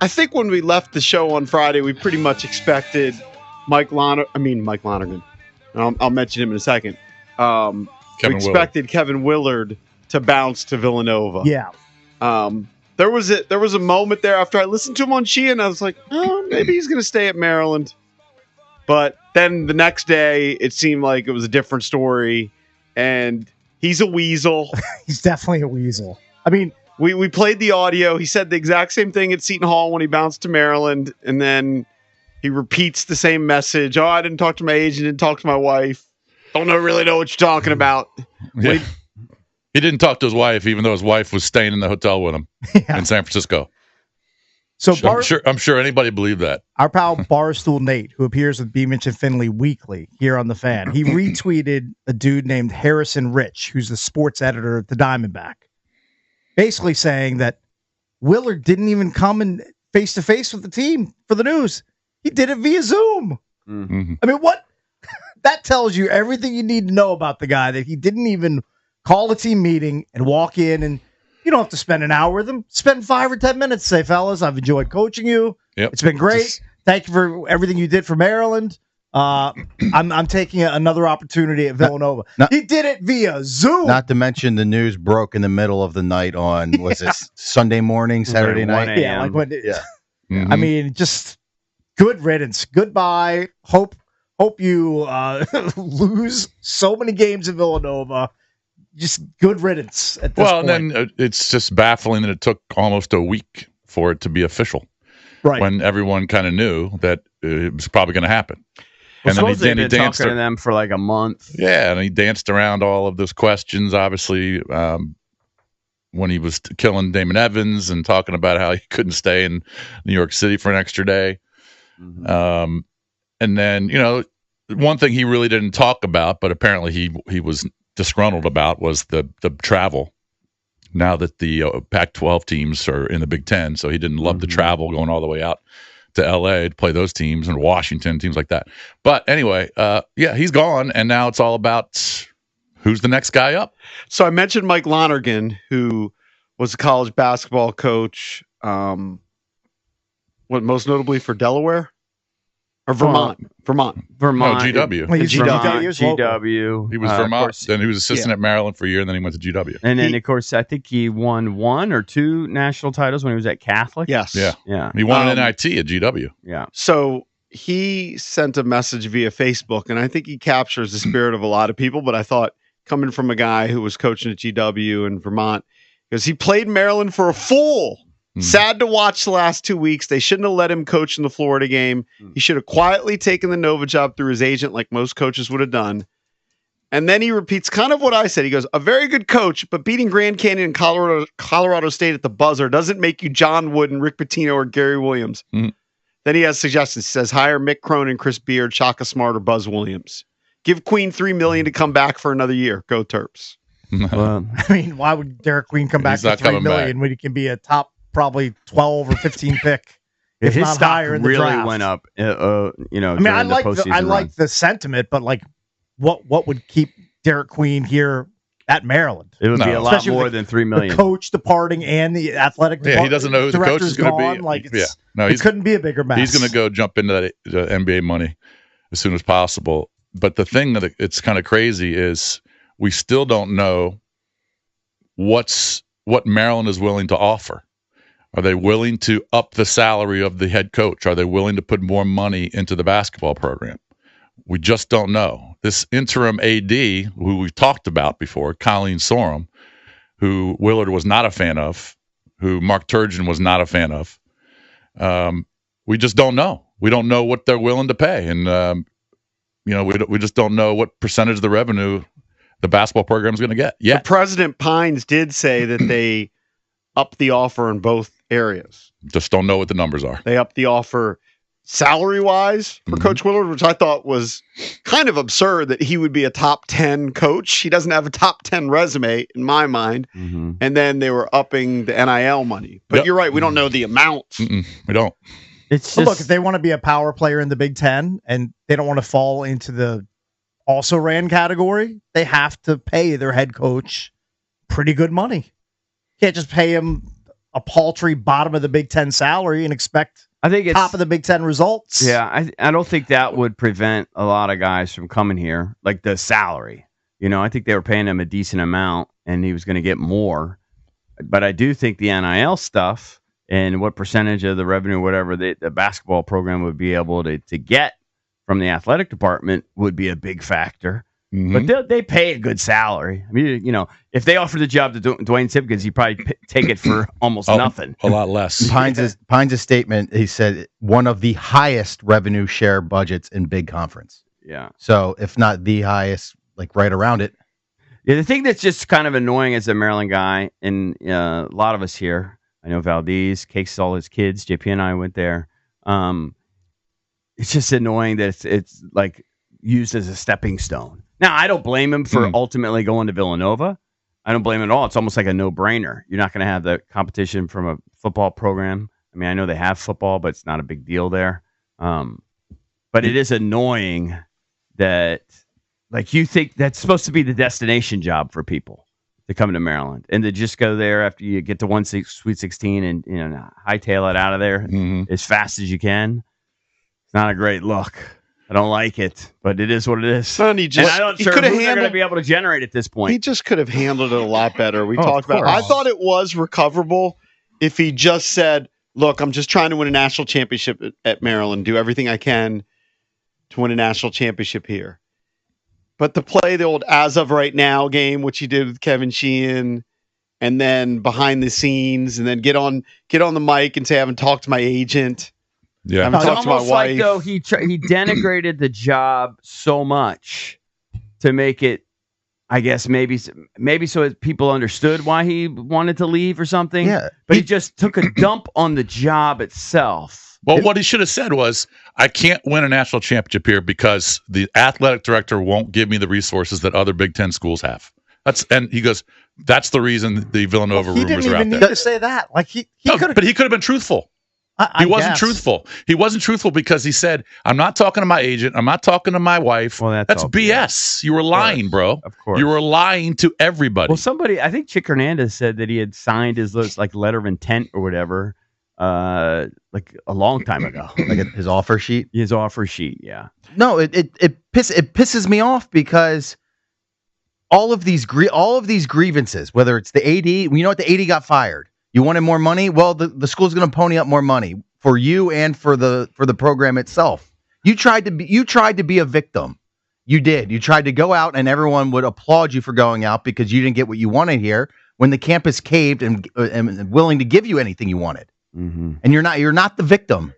I think when we left the show on Friday, we pretty much expected Mike Lonergan. I'll mention him in a second. We expected Kevin Willard to bounce to Villanova. Yeah. There was a moment there after I listened to him on Sheehan, I was like, oh, maybe he's going to stay at Maryland. But then the next day, it seemed like it was a different story, and he's a weasel. He's definitely a weasel. I mean, we played the audio. He said the exact same thing at Seton Hall when he bounced to Maryland, and then he repeats the same message. Oh, I didn't talk to my agent, didn't talk to my wife. Don't really know what you're talking about. Yeah. He didn't talk to his wife, even though his wife was staying in the hotel with him in San Francisco. So I'm sure anybody believed that. Our pal Barstool Nate, who appears with Beamish and Finley weekly here on The Fan, he retweeted a dude named Harrison Rich, who's the sports editor at the Diamondback, basically saying that Willard didn't even come in face-to-face with the team for the news. He did it via Zoom. Mm-hmm. I mean, what? That tells you everything you need to know about the guy, that he didn't even call a team meeting and walk in, and you don't have to spend an hour with him. Spend 5 or 10 minutes. Say, fellas, I've enjoyed coaching you. Yep. It's been great. Thank you for everything you did for Maryland. I'm taking another opportunity at Villanova. He did it via Zoom. Not to mention the news broke in the middle of the night on was it Sunday morning, Saturday night? Yeah, like when. Mm-hmm. I mean, just good riddance. Goodbye. Hope you lose so many games in Villanova. Just good riddance at this point. And then it's just baffling that it took almost a week for it to be official. Right. When everyone kind of knew that it was probably going to happen. Well, and then he danced talking to them for like a month. Yeah, and he danced around all of those questions, obviously, when he was killing Damon Evans and talking about how he couldn't stay in New York City for an extra day. Mm-hmm. And then, one thing he really didn't talk about, but apparently he was disgruntled about, was the travel. Now that the Pac-12 teams are in the Big Ten, so he didn't love the travel going all the way out to L.A. to play those teams, and Washington, teams like that. But anyway, he's gone, and now it's all about who's the next guy up. So I mentioned Mike Lonergan, who was a college basketball coach, most notably for Delaware? Or Vermont. No, GW. Well, he's GW. He was Vermont. Then he was assistant at Maryland for a year, and then he went to GW. And then, of course, I think he won 1 or 2 national titles when he was at Catholic. Yes. Yeah. He won an NIT at GW. Yeah. So he sent a message via Facebook, and I think he captures the spirit of a lot of people, but I thought, coming from a guy who was coaching at GW in Vermont, because he played Maryland for a fool. Sad to watch the last 2 weeks. They shouldn't have let him coach in the Florida game. He should have quietly taken the Nova job through his agent like most coaches would have done. And then he repeats kind of what I said. He goes, a very good coach, but beating Grand Canyon and Colorado State at the buzzer doesn't make you John Wood and Rick Pitino or Gary Williams. Then he has suggestions. He says, hire Mick Cronin, Chris Beard, Shaka Smart, or Buzz Williams. Give Queen $3 million to come back for another year. Go Terps. I mean, why would Derek Queen come back for $3 million when he can be a top probably 12 or 15 pick? If his not stock higher in the really draft. went up, I mean, I like the sentiment, but like, what would keep Derek Queen here at Maryland? It would be a lot more than $3 million. The coach departing and the athletic he doesn't know who the coach is going to be. Like, it couldn't be a bigger match. He's going to go jump into that NBA money as soon as possible. But the thing that it's kind of crazy is we still don't know what Maryland is willing to offer. Are they willing to up the salary of the head coach? Are they willing to put more money into the basketball program? We just don't know. This interim AD, who we've talked about before, Colleen Sorum, who Willard was not a fan of, who Mark Turgeon was not a fan of, we just don't know. We don't know what they're willing to pay. And, we just don't know what percentage of the revenue the basketball program is going to get. Yeah. President Pines did say that they upped the offer in both areas. Just don't know what the numbers are. They upped the offer salary-wise for Coach Willard, which I thought was kind of absurd that he would be a top 10 coach. He doesn't have a top 10 resume in my mind. And then they were upping the NIL money. But you're right, we don't know the amount. We don't. It's just, look, if they want to be a power player in the Big Ten and they don't want to fall into the also ran category, they have to pay their head coach pretty good money. Can't just pay him a paltry bottom of the Big Ten salary and expect I think it's top of the Big Ten results. Yeah, I don't think that would prevent a lot of guys from coming here, like the salary. I think they were paying him a decent amount, and he was going to get more. But I do think the NIL stuff and what percentage of the revenue, whatever the basketball program would be able to get from the athletic department would be a big factor. Mhm. But they pay a good salary. I mean, if they offered the job to Dwayne Simpkins, he'd probably take it for almost nothing. A lot less. Pines' statement, he said, one of the highest revenue share budgets in Big Conference. Yeah. So if not the highest, like right around it. Yeah, the thing that's just kind of annoying as a Maryland guy, and a lot of us here, I know Valdez, Cakes, all his kids, JP and I went there. It's just annoying that it's like used as a stepping stone. Now, I don't blame him for ultimately going to Villanova. I don't blame him at all. It's almost like a no-brainer. You're not going to have the competition from a football program. I mean, I know they have football, but it's not a big deal there. But it is annoying that, like, you think that's supposed to be the destination job for people to come to Maryland and to just go there after you get to Sweet 16 and hightail it out of there as fast as you can. It's not a great look. I don't like it, but it is what it is. Son, I'm not sure who they're going to be able to generate at this point. He just could have handled it a lot better. We talked of about it. course. I thought it was recoverable if he just said, look, I'm just trying to win a national championship at Maryland, do everything I can to win a national championship here. But to play the old as of right now game, which he did with Kevin Sheehan, and then behind the scenes, and then get on the mic and say, I haven't talked to my agent. Yeah. I haven't It's talked to my almost like, wife. though, he denigrated the job so much to make it, I guess, maybe so people understood why he wanted to leave or something. Yeah. But he just took a dump on the job itself. Well, what he should have said was, I can't win a national championship here because the athletic director won't give me the resources that other Big Ten schools have. And he goes, that's the reason the Villanova He rumors didn't are out even there. need to say that. Like he could But he could have been truthful. He wasn't truthful. He wasn't truthful because he said, I'm not talking to my agent. I'm not talking to my wife. Well, that's all BS. You were lying, bro. Of course. You were lying to everybody. Well, I think Chick Hernandez said that he had signed his letter of intent or whatever, like a long time ago. Like his offer sheet. His offer sheet, yeah. No, it pisses me off because all of these grievances, whether it's the AD, you know what, the AD got fired. You wanted more money? Well, the school's going to pony up more money for you and for the program itself. You tried to be a victim. You did. You tried to go out and everyone would applaud you for going out because you didn't get what you wanted here when the campus caved and willing to give you anything you wanted. Mm-hmm. And you're not the victim.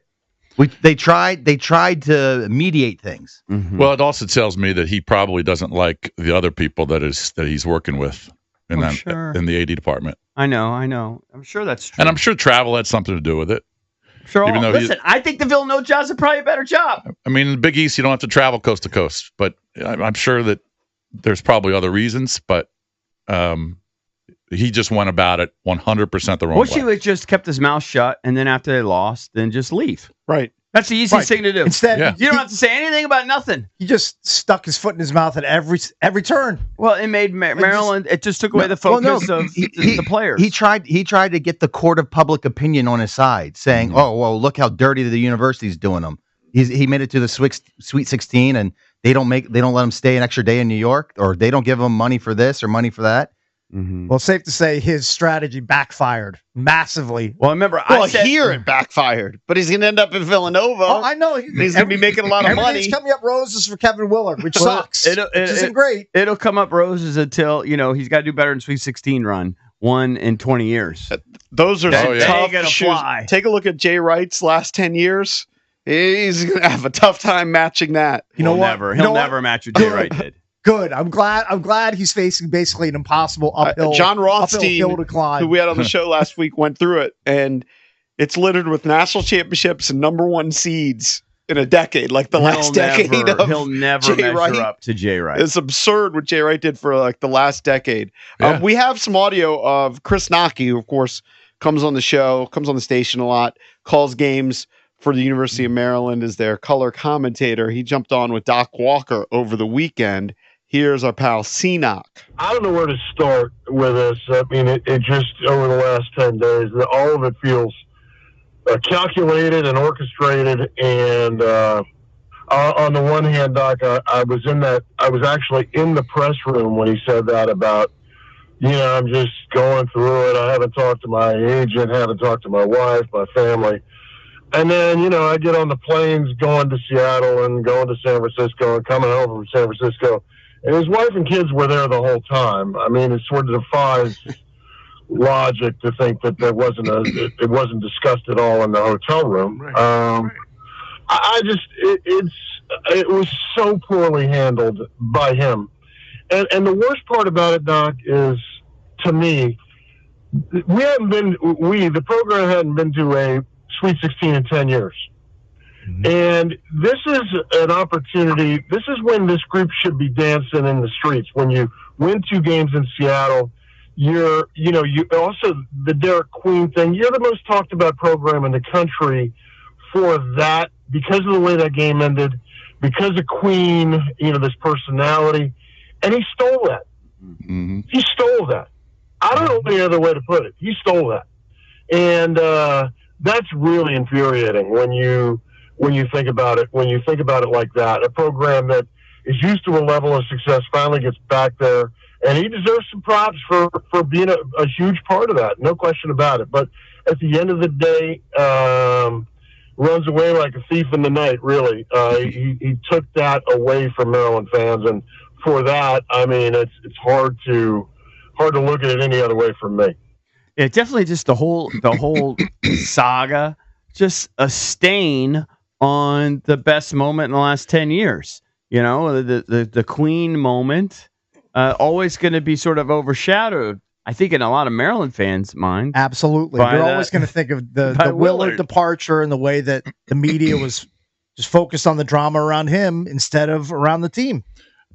They tried to mediate things. Mm-hmm. Well, it also tells me that he probably doesn't like the other people that he's working with in the AD department. I know. I'm sure that's true. And I'm sure travel had something to do with it. Sure. Even though Listen, I think the Villanova jobs are probably a better job. I mean, in the Big East, you don't have to travel coast to coast, but I'm sure that there's probably other reasons, but he just went about it 100% the wrong Wish he way. would just kept his mouth shut, and then after they lost, then just leave. Right. That's the easiest thing to do. Instead, Yeah. You don't have to say anything about nothing. he just stuck his foot in his mouth at every turn. Well, it made Maryland. It just took away the focus of the players. He tried to get the court of public opinion on his side, saying, "Oh, well, look how dirty the university's doing them." He made it to the Sweet 16, and they don't let him stay an extra day in New York, or they don't give him money for this or money for that. Mm-hmm. Well, safe to say his strategy backfired massively. Well, remember, Well, I said here it backfired, but he's going to end up in Villanova. Oh, I know. He's going to be making a lot of Everything's money. coming up roses for Kevin Willard, which Well, sucks. it Which isn't great. It'll come up roses until he's got to do better in Sweet 16 run. 1 in 20 years. Those are some Oh, yeah. tough Ain't gonna shoes. fly. Take a look at Jay Wright's last 10 years. He's going to have a tough time matching that. You know what? He'll never match what Jay Wright did. Good. I'm glad he's facing basically an impossible uphill. John uphill Rothstein, hill to climb. who we had on the show last week, went through it, and it's littered with national championships and number one seeds in a decade, like the last decade of He'll never Jay measure Wright. up to Jay Wright. It's absurd what Jay Wright did for like the last decade. Yeah. We have some audio of Chris Knoche, who of course comes on the station a lot, calls games for the University of Maryland as their color commentator. He jumped on with Doc Walker over the weekend. Here's our pal Knoche. I don't know where to start with this. I mean, it just, over the last 10 days, all of it feels calculated and orchestrated. And on the one hand, Doc, I was actually in the press room when he said that about, I'm just going through it. I haven't talked to my agent, haven't talked to my wife, my family. And then, I get on the planes going to Seattle and going to San Francisco and coming home from San Francisco. And his wife and kids were there the whole time. I mean, it sort of defies logic to think that it wasn't discussed at all in the hotel room. Right. It was so poorly handled by him. And the worst part about it, Doc, is, to me, the program hadn't been to a Sweet 16 in 10 years. Mm-hmm. And this is an opportunity. This is when this group should be dancing in the streets. When you win 2 games in Seattle, you also, the Derek Queen thing, you're the most talked about program in the country for that, because of the way that game ended, because of Queen, this personality. And he stole that. Mm-hmm. He stole that. I don't know any other way to put it. He stole that. And that's really infuriating when you think about it. When you think about it like that, a program that is used to a level of success finally gets back there, and he deserves some props for being a huge part of that. No question about it. But at the end of the day, runs away like a thief in the night. Really, he took that away from Maryland fans, and for that, I mean, it's hard to look at it any other way from me. Yeah, definitely just the whole saga, just a stain on the best moment in the last 10 years. The Queen moment, always going to be sort of overshadowed, I think, in a lot of Maryland fans' minds. Absolutely. They're always going to think of the Willard departure and the way that the media was just focused on the drama around him instead of around the team.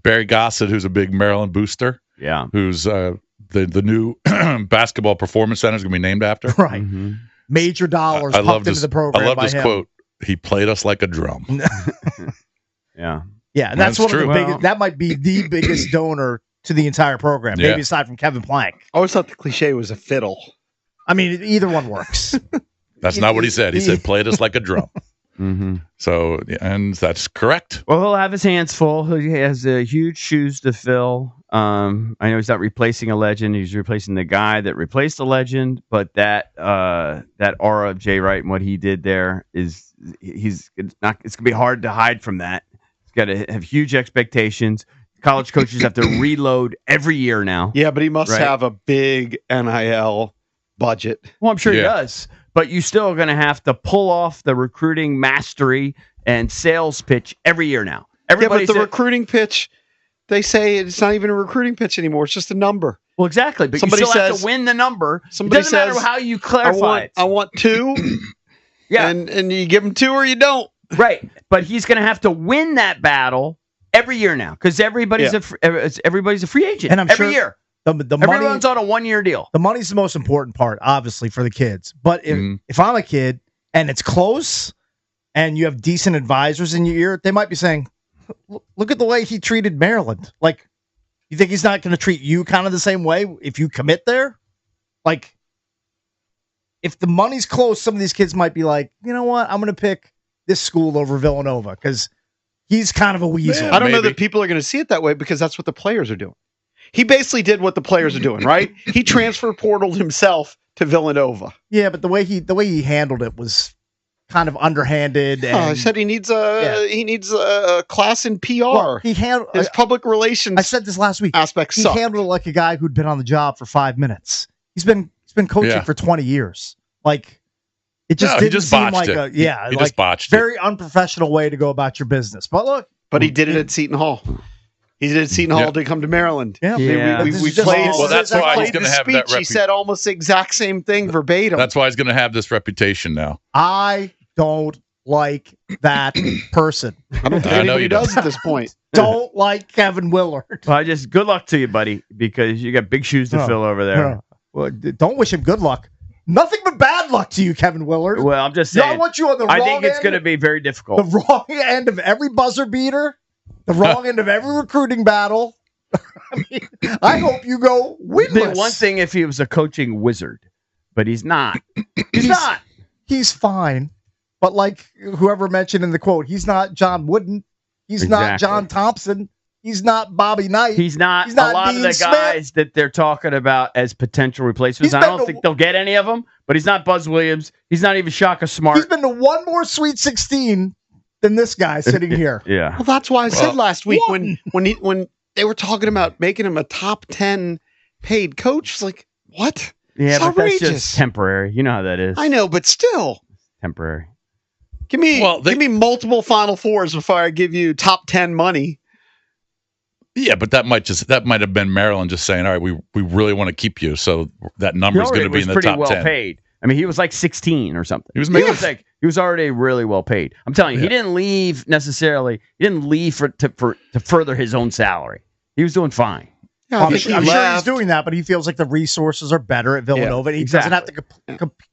Barry Gossett, who's a big Maryland booster. Yeah. Who's the new basketball performance center is going to be named after. Right. Mm-hmm. Major dollars pumped into the program. I love this quote. He played us like a drum. Yeah. Yeah, and that's one of the biggest. That might be the biggest donor to the entire program, maybe aside from Kevin Plank. I always thought the cliche was a fiddle. I mean, either one works. That's not what he said. He said played us like a drum. Mm-hmm. So, and that's correct. Well, he'll have his hands full. He has huge shoes to fill. I know he's not replacing a legend. He's replacing the guy that replaced a legend. But that aura of Jay Wright and what he did there it's going to be hard to hide from that. He's got to have huge expectations. College coaches have to reload every year now. Yeah, but he must have a big NIL budget. Well, I'm sure he does. But you still are going to have to pull off the recruiting mastery and sales pitch every year now. But the recruiting pitch, they say it's not even a recruiting pitch anymore. It's just a number. Well, exactly. But somebody you still have to win the number. It doesn't matter how you clarify it. I want 2. Yeah. And you give him 2 or you don't. Right. But he's going to have to win that battle every year now because everybody's a free agent. And I'm every year. Everyone's on a 1-year deal. The money's the most important part, obviously, for the kids. But if I'm a kid and it's close and you have decent advisors in your ear, they might be saying, look at the way he treated Maryland. Like, you think he's not going to treat you kind of the same way if you commit there? Like, if the money's close, some of these kids might be like, you know what? I'm going to pick this school over Villanova because he's kind of a weasel. I don't know that people are going to see it that way because that's what the players are doing. He basically did what the players are doing, right? He transfer portaled himself to Villanova. Yeah, but the way he handled it was kind of underhanded. And, I said he needs a class in PR. Well, he handled his public relations. I said this last week. Aspects. He handled it like a guy who'd been on the job for 5 minutes. He's been coaching for 20 years. Like it just didn't seem like he just botched very unprofessional way to go about your business. But look, he did it at Seton Hall. He did Seton Hall to come to Maryland. Yeah. We played. Well, that's why he's going to have that He said almost the exact same thing verbatim. That's why he's going to have this reputation now. I don't like that person. I don't think anybody does at this point. Don't like Kevin Willard. Well, good luck to you, buddy, because you got big shoes to fill over there. Well, don't wish him good luck. Nothing but bad luck to you, Kevin Willard. Well, I'm just saying. I want you on the wrong end. I think it's going to be very difficult. The wrong end of every buzzer beater. The wrong end of every recruiting battle. I mean, I hope you go winless. The one thing if he was a coaching wizard, but he's not. He's not. He's fine. But like whoever mentioned in the quote, he's not John Wooden. He's not John Thompson. He's not Bobby Knight. He's not a lot Dean of the Smith. guys that they're talking about as potential replacements. I don't think they'll get any of them, but he's not Buzz Williams. He's not even Shaka Smart. He's been to one more Sweet 16 than this guy sitting here. Yeah. Well, that's why I said last week when they were talking about making him a top 10 paid coach, it's like, what? Yeah, it's but outrageous. that's just temporary. You know how that is. I know, but still. Temporary. Give me multiple Final Fours before I give you top 10 money. Yeah, but that might have been Maryland just saying, all right, we really want to keep you, so that number is going to be in the pretty top well 10. Paid. I mean, he was like 16 or something. He was he was already really well paid. I'm telling you, he didn't leave necessarily. He didn't leave to further his own salary. He was doing fine. Yeah, I'm sure he's doing that, but he feels like the resources are better at Villanova. And he doesn't have to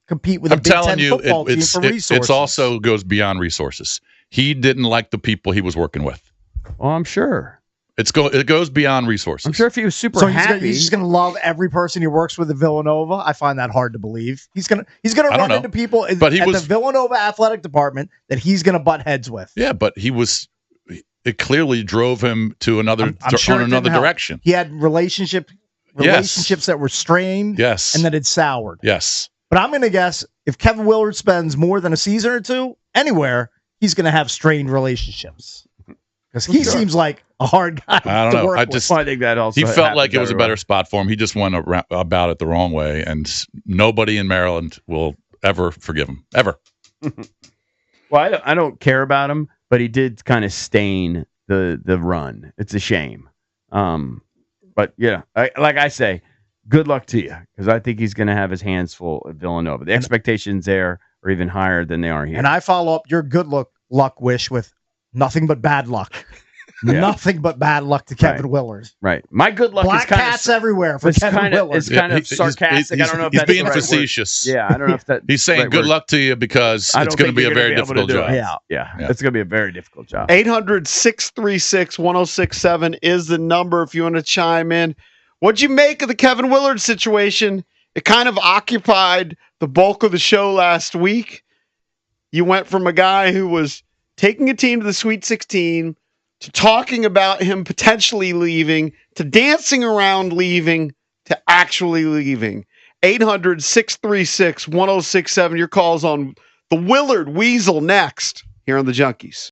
compete with a Big Ten football team for resources. It also goes beyond resources. He didn't like the people he was working with. Oh, I'm sure. It goes beyond resources. I'm sure if he was super happy, he's just going to love every person he works with at Villanova. I find that hard to believe. He's going to run into people at the Villanova athletic department that he's going to butt heads with. Yeah, but it clearly drove him to another direction. He had relationships that were strained, and that had soured. Yes. But I'm going to guess if Kevin Willard spends more than a season or two anywhere, he's going to have strained relationships. Because he seems like a hard guy to work with. I think that also he felt like it was a better spot for him. He just went about it the wrong way, and nobody in Maryland will ever forgive him, ever. Well, I don't care about him, but he did kind of stain the run. It's a shame. But yeah, like I say, good luck to you, because I think he's going to have his hands full at Villanova. The expectations there are even higher than they are here. And I follow up your good luck wish with nothing but bad luck. Yeah. Nothing but bad luck to Kevin Willard. Right. My good luck Black is kind cats everywhere for Kevin Willard. It's kind of sarcastic. I don't know if that's being the right facetious. Word. Yeah, I don't know if that. He's saying good luck to you because it's going to be a very difficult job. Yeah. It's going to be a very difficult job. 800-636-1067 is the number if you want to chime in. What'd you make of the Kevin Willard situation? It kind of occupied the bulk of the show last week. You went from a guy who was taking a team to the Sweet 16 to talking about him potentially leaving, to dancing around leaving, to actually leaving. 800-636-1067. Your calls on the Willard Weasel next here on the Junkies.